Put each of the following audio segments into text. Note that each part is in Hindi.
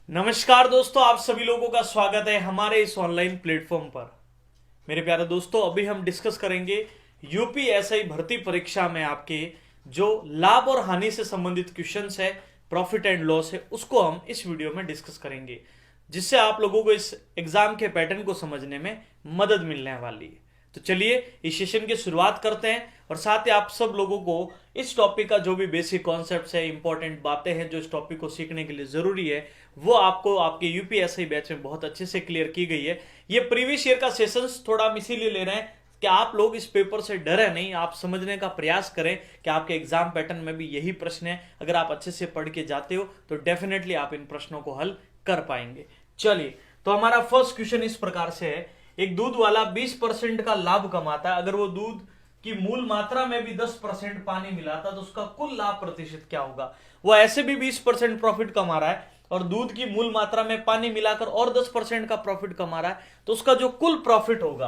नमस्कार दोस्तों, आप सभी लोगों का स्वागत है हमारे इस ऑनलाइन प्लेटफॉर्म पर। मेरे प्यारे दोस्तों, अभी हम डिस्कस करेंगे यूपीएसआई भर्ती परीक्षा में आपके जो लाभ और हानि से संबंधित क्वेश्चंस है, प्रॉफिट एंड लॉस है, उसको हम इस वीडियो में डिस्कस करेंगे, जिससे आप लोगों को इस एग्जाम के पैटर्न को समझने में मदद मिलने वाली है। तो चलिए इस सेशन की शुरुआत करते हैं और साथ ही आप सब लोगों को इस टॉपिक का जो भी बेसिक कॉन्सेप्ट्स है, इंपॉर्टेंट बातें हैं जो इस टॉपिक को सीखने के लिए जरूरी है, वो आपको आपके यूपीएससी बैच में बहुत अच्छे से क्लियर की गई है। ये प्रीवियस ईयर का सेशंस थोड़ा हम इसीलिए ले रहे हैं कि आप लोग इस पेपर से डरे नहीं, आप समझने का प्रयास करें कि आपके एग्जाम पैटर्न में भी यही प्रश्न है। अगर आप अच्छे से पढ़ के जाते हो तो डेफिनेटली आप इन प्रश्नों को हल कर पाएंगे। चलिए, तो हमारा फर्स्ट क्वेश्चन इस प्रकार से है। एक दूध वाला 20% का लाभ कमाता है, अगर वो दूध की मूल मात्रा में भी 10% पानी मिलाता तो उसका कुल लाभ प्रतिशत क्या होगा। वो ऐसे भी 20% प्रॉफिट कमा रहा है और दूध की मूल मात्रा में पानी मिलाकर और 10% का प्रॉफिट कमा रहा है, तो उसका जो कुल प्रॉफिट होगा,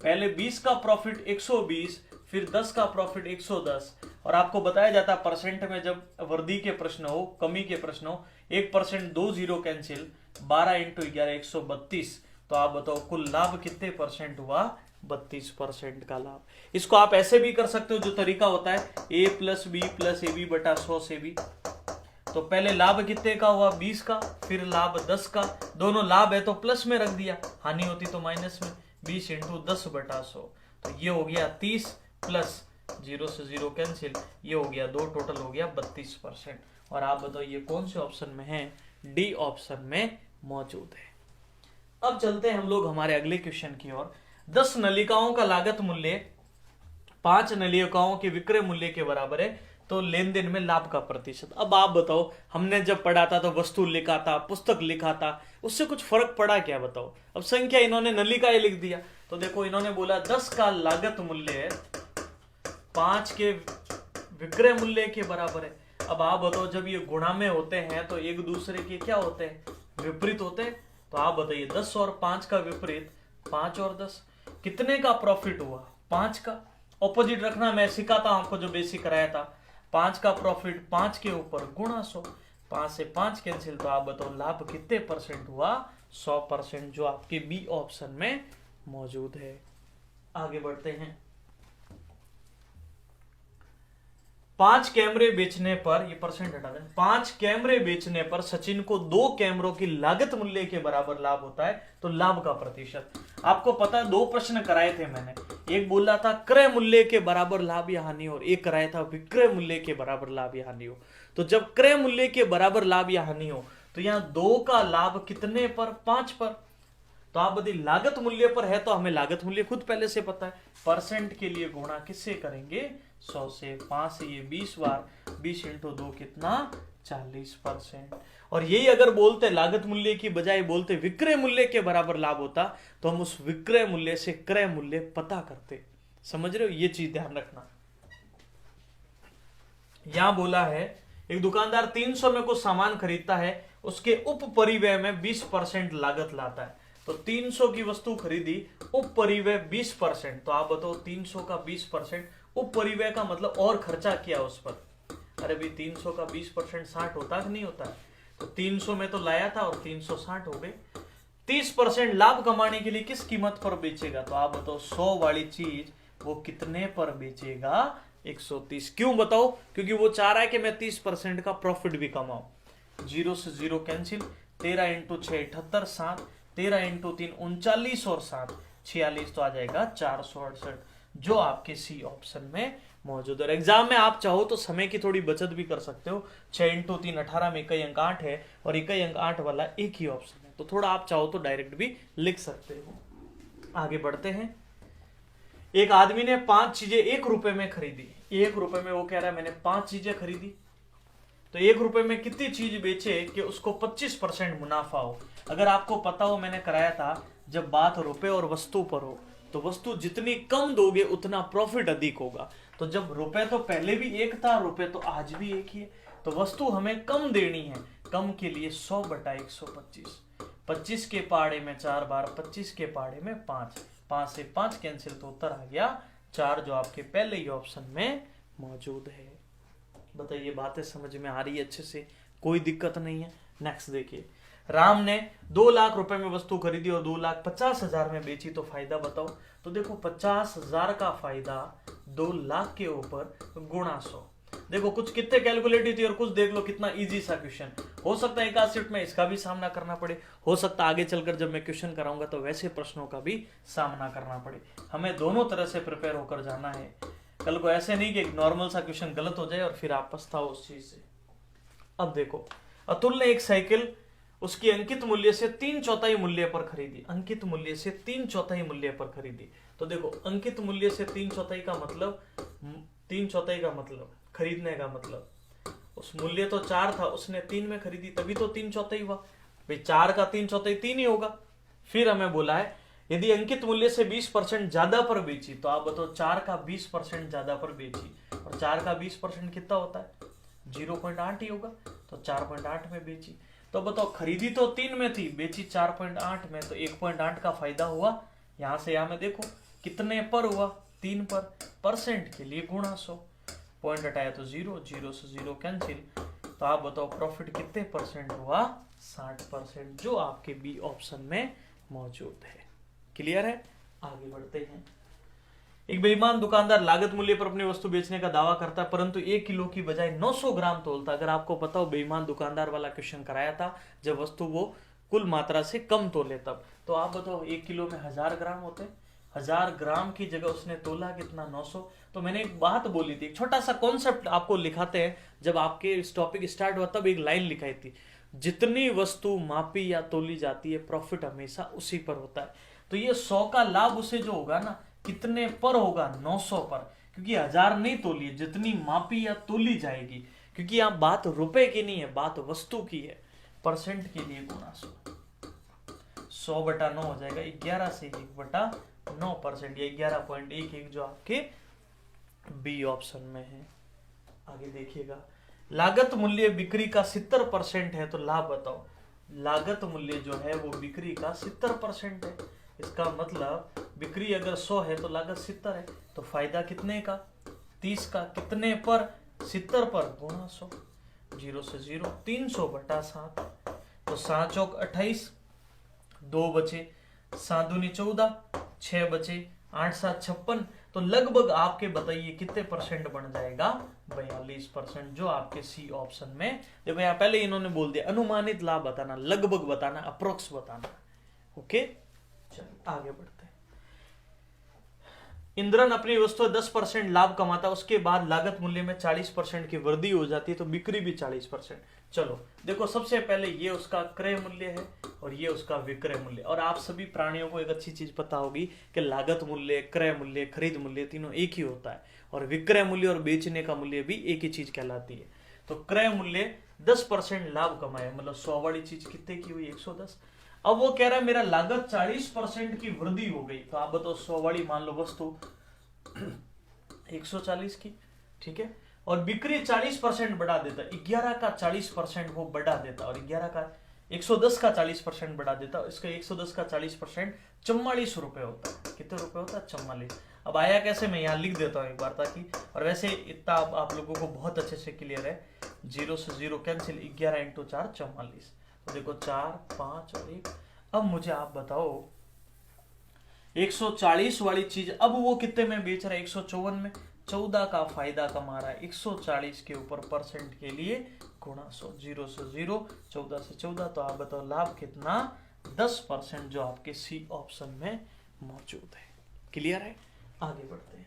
पहले 20 का प्रॉफिट 120, फिर 10 का प्रॉफिट 110। और आपको बताया जाता है परसेंट में, जब वर्दी के प्रश्न हो, कमी के प्रश्न हो, 1% 2 जीरो कैंसिल, 12 इंटू 11 132। तो आप बताओ कुल लाभ कितने परसेंट हुआ? 32% का लाभ। इसको आप ऐसे भी कर सकते हो, जो तरीका होता है a plus b plus a b बटा 100 से भी। तो पहले लाभ कितने का हुआ? 20 का, फिर लाभ 10 का। दोनों लाभ है तो प्लस में रख दिया, हानि होती तो माइनस में। 20 इंटू 10 बटा 100, तो ये हो गया 30 प्लस 0 से 0 कैंसिल, ये हो गया 2, टोटल हो गया 32%। और आप बताओ ये कौन से ऑप्शन में है? डी ऑप्शन में मौजूद है। अब चलते हैं हम लोग हमारे अगले क्वेश्चन की ओर। 10 नलिकाओं का लागत मूल्य 5 नलिकाओं के विक्रय मूल्य के बराबर है, तो लेन देन में लाभ का प्रतिशत। अब आप बताओ, हमने जब पढ़ा था तो वस्तु लिखा था, पुस्तक लिखा था, उससे कुछ फर्क पड़ा क्या? बताओ। अब संख्या इन्होंने नलिकाएं लिख दिया, तो देखो इन्होंने बोला 10 का लागत मूल्य है 5 के विक्रय मूल्य के बराबर है। अब आप बताओ, जब ये गुणा में होते हैं तो एक दूसरे के क्या होते हैं? विपरीत होते हैं। तो आप बताइए 10 और 5 का विपरीत, 5 और 10, कितने का प्रॉफिट हुआ? 5 का। ऑपोजिट रखना मैं सिखाता हूं आपको, जो बेसिक कराया था। 5 का प्रॉफिट 5 के ऊपर गुणा 100, 5 से 5 कैंसिल, तो आप बताओ लाभ कितने परसेंट हुआ? 100%, जो आपके बी ऑप्शन में मौजूद है। आगे बढ़ते हैं। 5 कैमरे बेचने पर, ये परसेंट हटा दें, 5 कैमरे बेचने पर सचिन को 2 कैमरों की लागत मूल्य के बराबर लाभ होता है, तो लाभ का प्रतिशत। आपको पता है 2 प्रश्न कराए थे मैंने, एक बोला था क्रय मूल्य के बराबर लाभ या हानि, और एक कराया था विक्रय मूल्य के बराबर लाभ या हानि हो। तो जब क्रय मूल्य के बराबर लाभ या हानि हो, तो यहाँ 2 का लाभ कितने पर? 5 पर। तो आप यदि लागत मूल्य पर है तो हमें लागत मूल्य खुद पहले से पता है, परसेंट के लिए गुणा किससे करेंगे? 100 से। 5 से ये 20 बार, 20 इंटू 2 कितना? 40%। और यही अगर बोलते लागत मूल्य की बजाय बोलते विक्रय मूल्य के बराबर लाभ होता, तो हम उस विक्रय मूल्य से क्रय मूल्य पता करते। समझ रहे हो? ये चीज ध्यान रखना। यहां बोला है एक दुकानदार 300 में कुछ सामान खरीदता है, उसके उप परिव्यय में 20% लागत लाता है। तो 300 की वस्तु खरीदी, उप परिव्यय 20%, तो आप बताओ 300 का 20%, उप परिव्यय का मतलब और खर्चा किया उस पर। अरे भी 300 का 20% 60 होता कि नहीं होता? तो 300 में तो लाया था और 360 हो गए। 30% लाभ कमाने के लिए किस कीमत पर बेचेगा? तो आप बताओ 100 वाली चीज वो कितने पर बेचेगा? 130। क्यों बताओ? क्योंकि वो चाह रहा है कि मैं 30% का प्रॉफिट भी कमाऊं। 0 से 0 कैंसिल, 13 इंटू 6 78, 7, 13 इंटू 3 39 और 7 46, तो आ जाएगा 468, जो आपके सी ऑप्शन में मौजूद है। एग्जाम में आप चाहो तो समय की थोड़ी बचत भी कर सकते हो। 6 इंटू 3 18 में इकाई अंक 8 है, और इकाई अंक 8 वाला एक ही ऑप्शन है, तो थोड़ा आप चाहो तो डायरेक्ट भी लिख सकते हो। आगे बढ़ते हैं। एक आदमी ने 5 चीजें 1 रुपए में खरीदी। 1 रुपए में वो कह रहा है मैंने 5 चीजें खरीदी, तो 1 रुपए में कितनी चीज बेचे कि उसको 25% मुनाफा हो। अगर आपको पता हो, मैंने कराया था, जब बात रुपए और वस्तु पर हो, तो वस्तु जितनी कम दोगे उतना प्रॉफिट अधिक होगा। तो जब रुपए तो पहले भी एक था, रुपए तो आज भी एक ही है, तो वस्तु हमें कम देनी है। कम के लिए 100 बटा 125, 25 के पहाड़े में 4 बार, 25 के पहाड़े में 5, 5 से 5 कैंसिल, तो उत्तर आ गया 4, जो आपके पहले ही ऑप्शन में मौजूद है। बताइए बातें समझ में आ रही है अच्छे से? कोई दिक्कत नहीं है? नेक्स्ट देखिए। राम ने 2 लाख रुपए में वस्तु खरीदी और 2,50,000 में बेची, तो फायदा बताओ। तो देखो 50,000 का फायदा 2 लाख के ऊपर गुणा 100। देखो कुछ कितने कैलकुलेटिव थी और कुछ देख लो कितना इजी सा क्वेश्चन। हो सकता है एक आध शिफ्ट में इसका भी सामना करना पड़े, हो सकता है आगे चलकर जब मैं क्वेश्चन कराऊंगा तो वैसे प्रश्नों का भी सामना करना पड़े। हमें दोनों तरह से प्रिपेयर होकर जाना है। कल को ऐसे नहीं कि एक नॉर्मल सा क्वेश्चन गलत हो जाए और फिर आप पछताओ उस चीज से। अब देखो, अतुल ने एक साइकिल उसकी अंकित मूल्य से 3/4 मूल्य पर खरीदी। अंकित मूल्य से 3/4 मूल्य पर खरीदी। तो देखो अंकित मूल्य से 3/4 का मतलब, 3/4 का मतलब खरीदने का मतलब, उस मूल्य तो 4 था, उसने 3 में खरीदी, तभी तो 3/4 हुआ भाई। 4 का 3/4 3 ही होगा। फिर हमें बोला है यदि अंकित मूल्य से 20% ज्यादा पर बेची, तो आप बताओ 4 का 20% ज्यादा पर बेची, और 4 का 20% कितना होता है? 0.8 ही होगा। तो 4.8 में बेची। तो बताओ खरीदी तो 3 में थी, बेची 4.8 में, तो 1.8 का फायदा हुआ। यहां से यहां में देखो कितने पर हुआ? 3 पर। परसेंट के लिए गुणा 100, पॉइंट हटाया तो 0, 0 से 0 कैंसिल। तो आप बताओ प्रॉफिट कितने परसेंट हुआ? 60%, जो आपके बी ऑप्शन में मौजूद है। क्लियर है? आगे बढ़ते हैं। एक बेईमान दुकानदार लागत मूल्य पर अपनी वस्तु बेचने का दावा करता है, परंतु 1 किलो की बजाय 900 ग्राम तोलता। अगर आपको पता हो बेईमान दुकानदार वाला क्वेश्चन कराया था जब वस्तु वो कुल मात्रा से कम तोले तब, तो आप बताओ 1 किलो में 1000 ग्राम होते, 1000 ग्राम की जगह उसने तोला कितना? 900। तो मैंने एक बात बोली थी, एक छोटा सा कॉन्सेप्ट आपको लिखाते हैं, जब आपके इस टॉपिक स्टार्ट हुआ तब एक लाइन लिखाई थी, जितनी वस्तु मापी या तोली जाती है प्रॉफिट हमेशा उसी पर होता है। तो ये 100 का लाभ उसे जो होगा ना, कितने पर होगा? 900 पर, क्योंकि 1000 नहीं तोली, जितनी मापी या तोली जाएगी, क्योंकि यहाँ बात रुपए की नहीं है, बात वस्तु की है। परसेंट के लिए गुणा 100/9 हो जाएगा 11 से 1/9%, ये 11.11 जो आपके बी ऑप्शन में है। आगे देखिएगा, लागत मूल्य बिक्री का 70% है, तो लाभ बताओ। लागत मूल्य जो है वो बिक्री का 70% है, इसका मतलब बिक्री अगर 100 है तो लागत 70 है, तो फायदा कितने का? 30 का। कितने पर? 70 पर, गुणा 100, 0 से 0, 300/7। तो 7 चौक 28, 2 बचे, 7 दूनी 14, 6 बचे, 8 7 56। तो लगभग आपके बताइए कितने परसेंट बन जाएगा? 42%, जो आपके सी ऑप्शन में। देखो यहाँ पहले इन्होंने बोल दिया अनुमानित लाभ बताना, लगभग बताना, अप्रोक्स बताना। ओके, चलिए आगे बढ़ते हैं। इंद्रन अपनी वस्तु 10% लाभ कमाता, उसके बाद लागत मूल्य में 40% की वृद्धि हो जाती है, तो बिक्री भी 40%। चलो देखो, सबसे पहले ये उसका क्रय मूल्य है और ये उसका विक्रय मूल्य। और आप सभी प्राणियों को एक अच्छी चीज पता होगी कि लागत मूल्य, क्रय मूल्य, खरीद मूल्य तीनों एक ही होता है, और विक्रय मूल्य और बेचने का मूल्य भी एक ही चीज कहलाती है। तो क्रय मूल्य 10% लाभ कमाया, मतलब 100 वाली चीज कितने की हुई? 110। अब वो कह रहा है मेरा लागत 40% की वृद्धि हो गई, तो आप बताओ 100 वाली मान लो वस्तु 140 की, ठीक है, और बिक्री 40% बढ़ा देता, 11 का 40% वो बढ़ा देता, और 11 का 110 का 40% बढ़ा देता, इसका 110 का 40% 44 रुपए होता है। कितने रुपए होता है? 44। अब आया कैसे, मैं यहाँ लिख देता हूँ एक बार ताकि, और वैसे इतना आप लोगों को बहुत अच्छे से क्लियर है। 0 से 0 कैंसिल, 11 × 4 44। तो देखो 4 5 और 1। अब मुझे आप बताओ 140 वाली चीज अब वो कितने में बेच रहा है? 154 में। 14 का फायदा कमा रहा है, 140 के ऊपर परसेंट के लिए गुणा 100, 0 से 0, 14 से 14। तो आप बताओ लाभ कितना? 10%, जो आपके सी ऑप्शन में मौजूद है। क्लियर है? आगे बढ़ते हैं।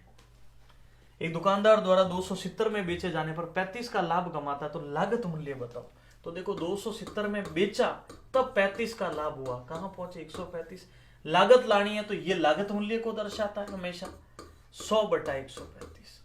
एक दुकानदार द्वारा 270 में बेचे जाने पर 35 का लाभ कमाता, तो लागत मूल्य बताओ। तो देखो 270 में बेचा तब 35 का लाभ हुआ, कहां पहुंचे? 135। लागत लानी है तो ये लागत मूल्य को दर्शाता है हमेशा, 100/135।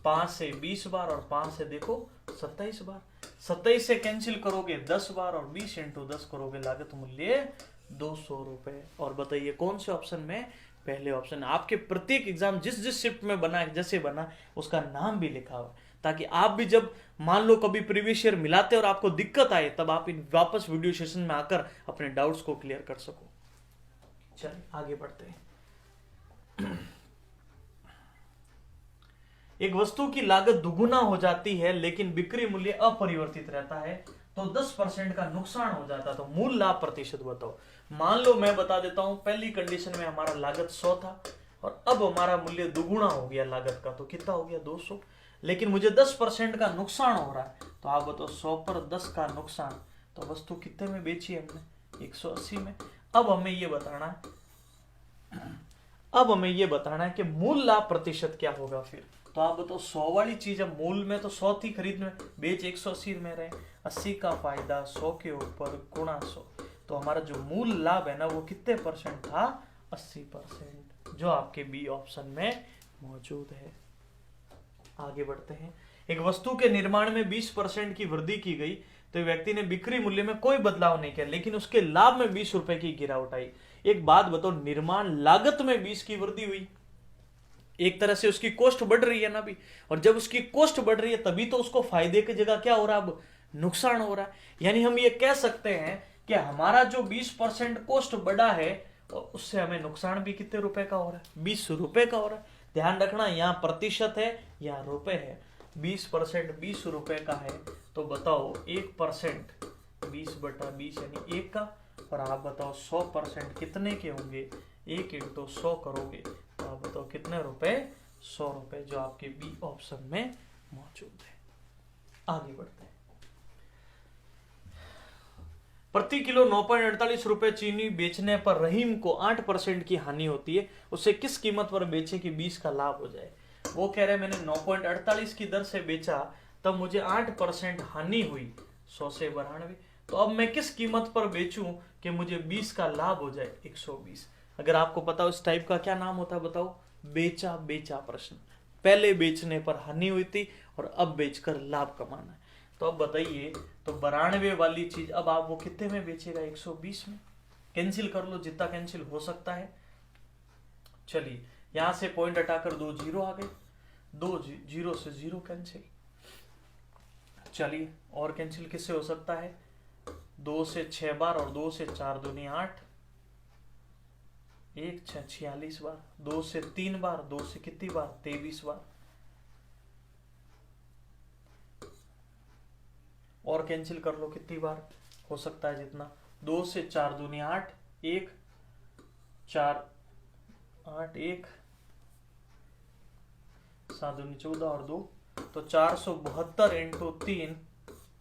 5 से 20 बार और 5 से देखो 27 बार। 27 से कैंसिल करोगे 10 बार और 20 × 10 करोगे, लागत मूल्य 200 रुपए। और बताइए कौन से ऑप्शन में? पहले ऑप्शन। आपके प्रत्येक एग्जाम जिस जिस शिफ्ट में बना, जैसे बना, उसका नाम भी लिखा हुआ, ताकि आप भी जब मान लो कभी प्रीवियस ईयर मिलाते और आपको दिक्कत आए, तब आप वापस वीडियो सेशन में आकर अपने डाउट्स को क्लियर कर सको। चलिए आगे बढ़ते हैं। एक वस्तु की लागत दुगुना हो जाती है लेकिन बिक्री मूल्य अपरिवर्तित रहता है, तो 10% का नुकसान हो जाता। तो मूल लाभ प्रतिशत बताओ। मान लो मैं बता देता हूं, पहली कंडीशन में हमारा लागत 100 था और अब हमारा मूल्य दुगुना हो गया लागत का, तो कितना हो गया 200। लेकिन मुझे 10% का नुकसान हो रहा है, तो आप बताओ 100 पर 10 का नुकसान, तो वस्तु कितने में बेची हमने 180 में। अब हमें ये बताना है कि मूल लाभ प्रतिशत क्या होगा फिर। तो आप बताओ 100 वाली चीज, अब मूल में तो 100 थी खरीदने में, बेच 180 में रहे, 80 का फायदा 100 के ऊपर गुणा 100, तो हमारा जो मूल लाभ है ना वो कितने परसेंट था 80%, जो आपके बी ऑप्शन में मौजूद है। आगे बढ़ते हैं। एक वस्तु के निर्माण में 20% की वृद्धि की गई, तो व्यक्ति ने बिक्री मूल्य में कोई बदलाव नहीं किया, लेकिन उसके लाभ में 20 रुपए की गिरावट आई। एक बात बताओ, निर्माण लागत में 20 की वृद्धि हुई, एक तरह से उसकी कॉस्ट बढ़ रही है ना भी, और जब उसकी कॉस्ट बढ़ रही है तभी तो उसको फायदे की जगह क्या हो रहा है, अब नुकसान हो रहा है। यानी हम ये कह सकते हैं कि हमारा जो 20% कॉस्ट बढ़ा है और उससे हमें नुकसान भी कितने रुपए का हो रहा है, 20 रुपए का हो रहा है। ध्यान रखना, यहाँ प्रतिशत है यहाँ रुपए है। 20% 20 रुपए का है, तो बताओ 1% 20/20 यानी 1 का, और आप बताओ 100% कितने के होंगे, 1 × 100 करोगे तो आप बताओ कितने रुपए, 100 रुपए, जो आपके बी ऑप्शन में मौजूद है। आगे बढ़ते हैं। प्रति किलो 9.48 रुपए चीनी बेचने पर रहीम को 8% की हानि होती है, उसे किस कीमत पर बेचे कि 20 का लाभ हो जाए। वो कह रहे मैंने 9.48 की दर से बेचा, तब मुझे 8% हानि हुई 100 से 92, तो अब मैं किस कीमत पर बेचूं कि मुझे 20 का लाभ हो जाए 120। अगर आपको पता हो इस टाइप का क्या नाम होता है बताओ, बेचा बेचा प्रश्न। पहले बेचने पर हानि हुई थी और अब बेचकर लाभ कमाना है। तो अब बताइए, तो 92 वाली चीज अब आप वो कितने में बेचेगा, 120 में। कैंसिल कर लो जितना कैंसिल हो सकता है। चलिए यहां से पॉइंट हटाकर 2 जीरो आ गए, 2 जीरो से 0 कैंसिल। चलिए और कैंसिल किससे हो सकता है, 2 से 6 बार और 2 से 4 दूनी 8, 1 6 46 बार, 2 से 3 बार, 2 से कितनी बार 23 बार, और कैंसिल कर लो कितनी बार हो सकता है जितना, 2 से 4 दूनी 8, 1 4 8 1 7 दूनी 14 और 2, तो 472 × 3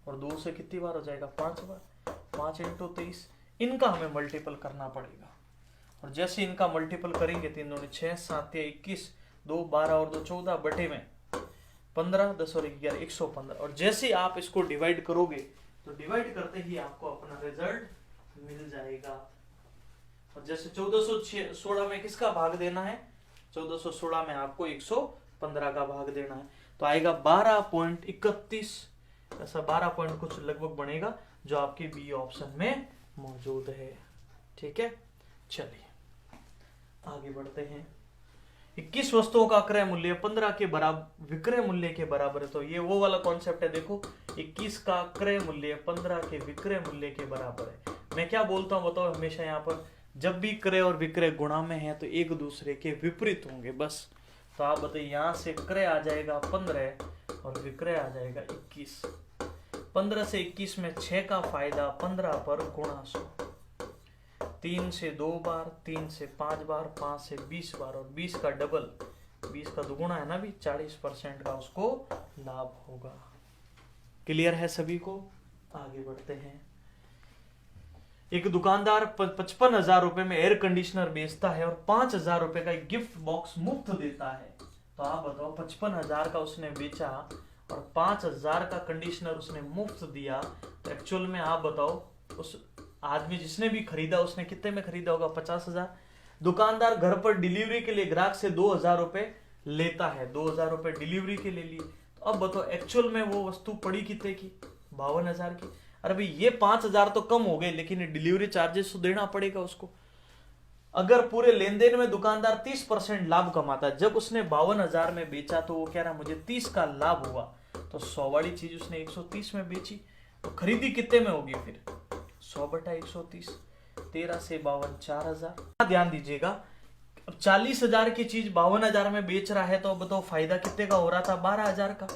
और 2 से कितनी बार हो जाएगा 5 बार, 5 × 23। इनका हमें मल्टीपल करना पड़ेगा, और जैसे इनका मल्टीपल करेंगे 3 दूनी 6 7 या 21, 2 12 और 2 14 बटे में 15, 10 और 11 115, और जैसे आप इसको डिवाइड करोगे तो डिवाइड करते ही आपको अपना रिजल्ट मिल जाएगा। और जैसे 1416 में किसका भाग देना है, 1416 में आपको 115 का भाग देना है, तो आएगा 12.31, ऐसा 12 पॉइंट कुछ लगभग बनेगा, जो आपके बी ऑप्शन में मौजूद है। ठीक है, चलिए आगे बढ़ते हैं। 21 वस्तुओं का क्रय मूल्य 15 के बराबर विक्रय मूल्य के बराबर है, तो ये वो वाला कॉन्सेप्ट है। देखो 21 का क्रय मूल्य 15 के विक्रय मूल्य के बराबर है। मैं क्या बोलता हूं बताओ, हमेशा यहाँ पर जब भी क्रय और विक्रय गुणा में है तो एक दूसरे के विपरीत होंगे बस। तो आप बताइए, यहां से क्रय आ जाएगा 15 और विक्रय आ जाएगा 21। 15 से 21 में 6 का फायदा 15 पर गुणा 100, 3 से 2 बार, 3 से 5 बार, 5 से 20 बार, और 20 का डबल 20 का दुगुना है ना भी, 40% का उसको लाभ होगा। क्लियर है सभी को? आगे बढ़ते हैं। एक दुकानदार 55,000 रुपए में एयर कंडीशनर बेचता है और 5,000 रुपए का एक गिफ्ट बॉक्स मुफ्त देता है। तो आप बताओ 55,000 का उसने बेचा और 5,000 का कंडीशनर उसने मुफ्त दिया, तो एक्चुअल में आप बताओ उस आदमी जिसने भी खरीदा उसने कितने में खरीदा होगा, 50,000। दुकानदार घर पर डिलीवरी के लिए ग्राहक से 2,000 रुपए लेता है, 2,000 रुपए डिलीवरी के लिए लिए, तो अब बताओ एक्चुअल में वो वस्तु पड़ी कितने की, 52,000 की। अरे भाई ये 5,000 तो कम हो गए, लेकिन डिलीवरी चार्जेस तो देना पड़ेगा उसको। अगर पूरे लेन देन में दुकानदार 30% लाभ कमाता है, जब उसने 52,000 में बेचा तो वो कह रहा मुझे 30 का लाभ हुआ, तो 100 वाली चीज उसने 130 में बेची, तो खरीदी कितने में होगी फिर 100/130, 13 से 52 4,000। ध्यान दीजिएगा, अब 40,000 की चीज 52,000 में बेच रहा है, तो बताओ फायदा कितने का हो रहा था, 12,000 का।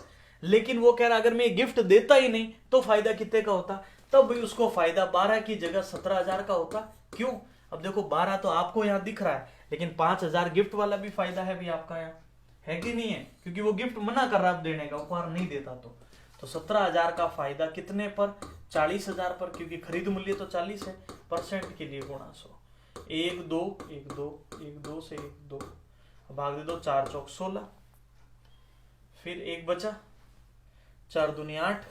लेकिन वो कह रहा अगर मैं गिफ्ट देता ही नहीं तो फायदा कितने का होता, तब भी उसको फायदा 12 की जगह 17,000 का होता। क्यों? अब देखो 12 तो आपको यहाँ दिख रहा है, लेकिन 5,000 गिफ्ट वाला भी फायदा है भी आपका यहाँ, है कि नहीं है? क्योंकि वो गिफ्ट मना कर रहा है देने का, उपहार नहीं देता तो 17,000 का फायदा कितने पर? 40,000 पर, क्योंकि खरीद मूल्य तो 40 है। परसेंट के लिए गुणा 100, 1 2 1 2 1 2 से 1 2 भाग दे दो, 4 चौक 16, फिर 1 बचा, 4 दूनी 8,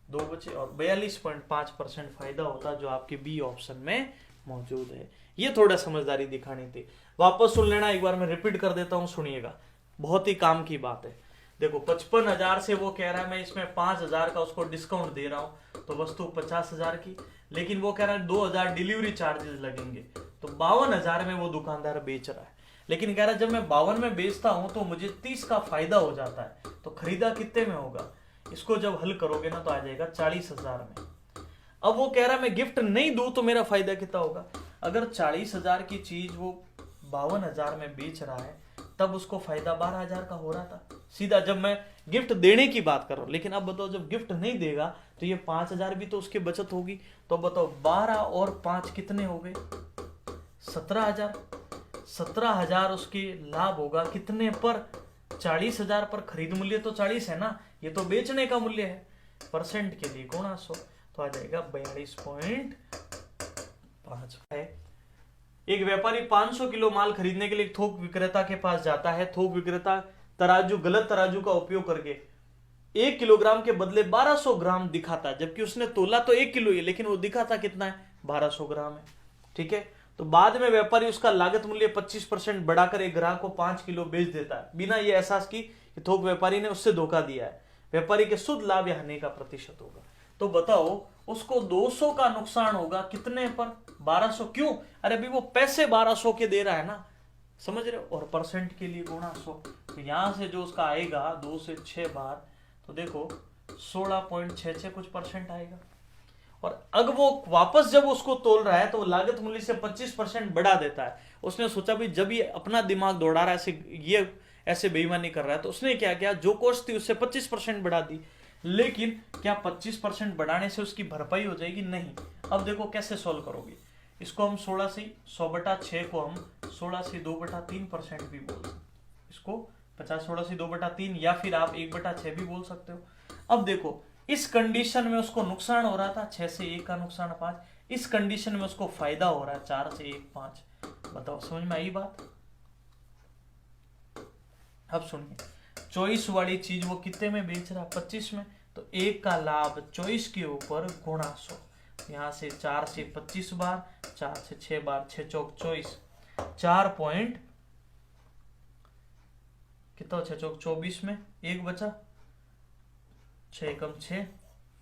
2 बचे और 42.5% फायदा होता जो आपके बी ऑप्शन में मौजूद है। ये थोड़ा समझदारी दिखानी थी। वापस सुन लेना, एक बार मैं रिपीट कर देता हूं, सुनिएगा, बहुत ही काम की बात है। देखो 55,000 से वो कह रहा है मैं इसमें 5,000 का उसको डिस्काउंट दे रहा हूं, तो वस्तु 50,000 की, लेकिन वो कह रहा है 2,000 डिलीवरी चार्जेस लगेंगे, तो 52,000 में वो दुकानदार बेच रहा है। लेकिन कह रहा है जब मैं 52 में बेचता हूं तो मुझे 30 का फायदा हो जाता है, तो खरीदा कितने में होगा? इसको जब हल करोगे ना तो आ जाएगा 40,000 में। अब वो कह रहा है मैं गिफ्ट नहीं दूं तो मेरा फायदा कितना होगा? अगर 40,000 की चीज वो 52,000 में बेच रहा है, तब उसको फायदा 12,000 का हो रहा था सीधा, जब मैं गिफ्ट देने की बात कर रहा हूं। लेकिन अब बताओ जब गिफ्ट नहीं देगा तो ये 5,000 भी तो उसकी बचत होगी। तो बताओ 12 और 5 कितने हो गए? 17,000। 17,000 उसके लाभ होगा कितने पर? 40,000 पर। खरीद मूल्य तो 40 है ना, ये तो बेचने का मूल्य है। परसेंट के लिए गुणा 100, तो आ जाएगा 42.5 है। एक व्यापारी 500 किलो माल खरीदने के लिए थोक विक्रेता के पास जाता है। थोक विक्रेता तराजू, गलत तराजू का उपयोग करके 1 किलोग्राम के बदले 1200 ग्राम दिखाता है, जबकि उसने तोला तो 1 किलो ही, लेकिन वो दिखाता कितना है? 1200 ग्राम है। ठीक है, तो बाद में व्यापारी उसका लागत मूल्य 25% बढ़ाकर एक ग्राहक को 5 किलो बेच देता है, बिना ये एहसास की कि थोक व्यापारी ने उससे धोखा दिया है। व्यापारी के शुद्ध लाभ या हानि का प्रतिशत होगा। तो बताओ उसको 200 का नुकसान होगा कितने पर? 1200। क्यों? अरे भाई वो पैसे 1200 के दे रहा है ना, समझ रहे हो? और परसेंट के लिए गुणा 100, तो यहां से जो उसका आएगा 2 से 6 बार, तो देखो 16.66 कुछ परसेंट आएगा। और अगर वो वापस जब उसको तोल रहा है तो लागत मूल्य से 25% बढ़ा देता है। उसने सोचा भी जब ये अपना दिमाग दौड़ा रहा है, ये ऐसे बेईमानी कर रहा है, तो उसने क्या किया, जो कॉस्ट थी उससे 25% बढ़ा दी। लेकिन क्या 25% बढ़ाने से उसकी भरपाई हो जाएगी? नहीं। अब देखो कैसे सोल्व करोगे इसको। हम 16 से 100/6 को हम 16 से 2/3% भी बोल सकते, इसको 50 16 से 2/3, या फिर आप 1/6 भी बोल सकते हो। अब देखो इस कंडीशन में उसको नुकसान हो रहा था 6 से 1 का नुकसान 5, इस कंडीशन में उसको फायदा हो रहा है 4 से 1 5। बताओ समझ में आई बात? अब सुनिए, 24 वाली चीज वो कितने में बेच रहा है? 25 में। तो 1 का लाभ 24 के ऊपर गुणा 100, यहां से 4 से 25 बार, 4 से 6 बार, 6 चौक 24, 4 पॉइंट कितना? 6 चौक 24 में 1 बचा, 6 कम 6,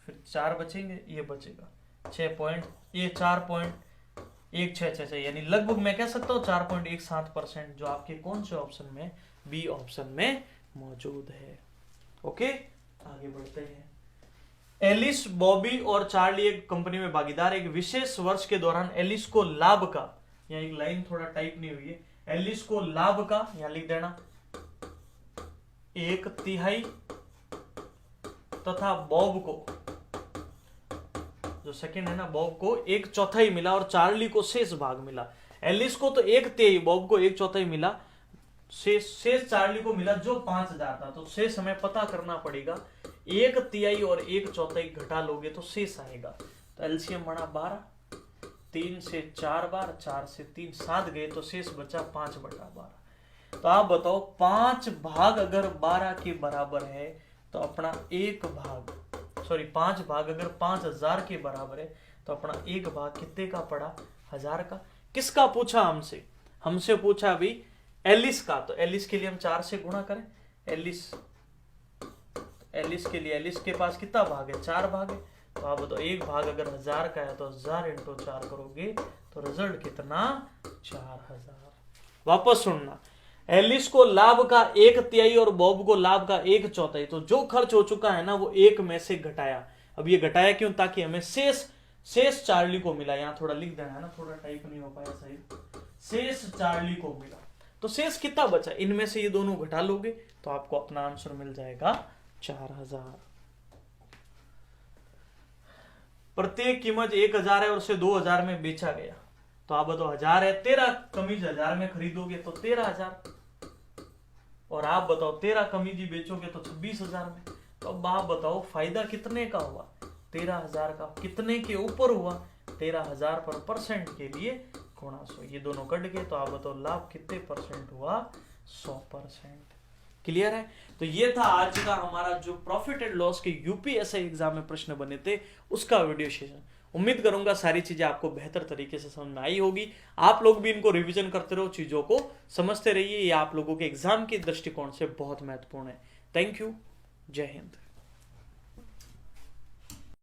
फिर 4 बचेंगे, ये बचेगा 6 पॉइंट, ये 4.166, यानी लगभग मैं कह सकता हूं 4.17%, जो आपके कौन से ऑप्शन में? बी ऑप्शन में मौजूद है। ओके, आगे बढ़ते हैं। एलिस, बॉबी और चार्ली एक कंपनी में भागीदार। एक विशेष वर्ष के दौरान एलिस को लाभ का, यहाँ एक लाइन थोड़ा टाइप नहीं हुई है, एलिस को लाभ का, यहां लिख देना 1/3 तथा बॉब को, जो सेकंड है ना, बॉब को 1/4 मिला और चार्ली को शेष भाग मिला। एलिस को तो 1/3, बॉब को 1/4 मिला, शेष चार्ली को मिला जो 5,000 था। तो शेष हमें पता करना पड़ेगा, 1/3 और 1/4 घटा लोगे तो शेष आएगा। तो एलसीएम बना 12, 3 से 4 बार, 4 से 3 7 गए, तो शेष बचा 5/12। तो आप बताओ 5 भाग अगर 12 के बराबर है तो अपना 5 भाग अगर 5,000 के बराबर है तो अपना 1 भाग कितने का पड़ा? 1000 का। किसका पूछा? हमसे पूछा अभी एलिस का। तो एलिस के लिए हम 4 से गुणा करें। एलिस के लिए, एलिस के पास कितना भाग है? 4 भाग है। तो आप बताओ 1 भाग अगर 1000 का है तो 1000 × 4 करोगे तो रिजल्ट कितना? 4000। वापस सुनना, एलिस को लाभ का 1/3 और बॉब को लाभ का 1/4, तो जो खर्च हो चुका है ना वो 1 में से घटाया। अब ये घटाया क्यों? ताकि हमें शेष चार्ली को मिला। यहाँ थोड़ा लिख देना है ना, थोड़ा टाइप नहीं हो पाया सही। शेष चार्ली को मिला, तो शेष कितना बचा? इनमें से ये दोनों घटा लोगे तो आपको अपना आंसर मिल जाएगा 4000। प्रत्येक कीमत 1000 है और उसे 2000 में बेचा गया, तो आप बताओ 1000 है, 13 कमीज 1000 में खरीदोगे तो 13000, और आप बताओ 13 कमीज ही बेचोगे तो 26000 में। तो अब आप बताओ फायदा कितने का हुआ? 13000 का। कितने के ऊपर हुआ? 13000 पर परसेंट के लिए गुणा 100, ये दोनों कट गए, तो आप बताओ लाभ कितने परसेंट हुआ? 100%। क्लियर है? तो ये था आज का हमारा जो प्रॉफिट एंड लॉस के यूपीएसआई एग्जाम में प्रश्न बने थे उसका वीडियो सेशन। उम्मीद करूंगा सारी चीजें आपको बेहतर तरीके से समझ में आई होगी। आप लोग भी इनको रिवीजन करते रहो, चीजों को समझते रहिए, ये आप लोगों के एग्जाम के दृष्टिकोण से बहुत महत्वपूर्ण है। Thank you. जय हिंद।